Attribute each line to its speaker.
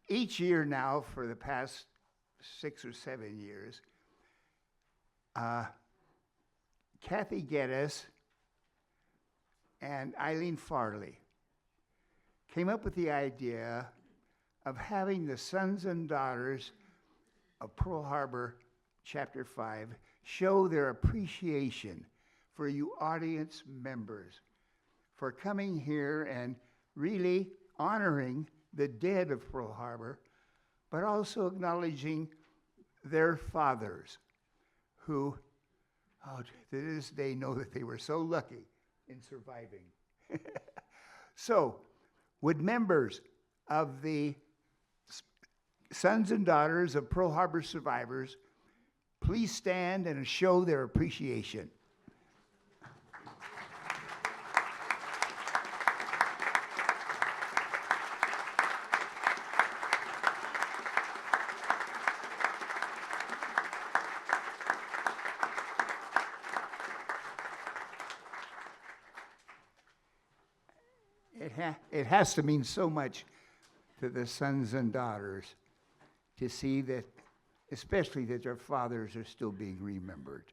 Speaker 1: each year now for the past 6 or 7 years, Kathy Geddes and Eileen Farley came up with the idea of having the sons and daughters of Pearl Harbor Chapter 5 show their appreciation for you audience members for coming here and really honoring the dead of Pearl Harbor, but also acknowledging their fathers who, to this day, know that they were so lucky in surviving. So, would members of the sons and daughters of Pearl Harbor survivors please stand and show their appreciation? It has to mean so much to the sons and daughters to see that, especially that their fathers are still being remembered.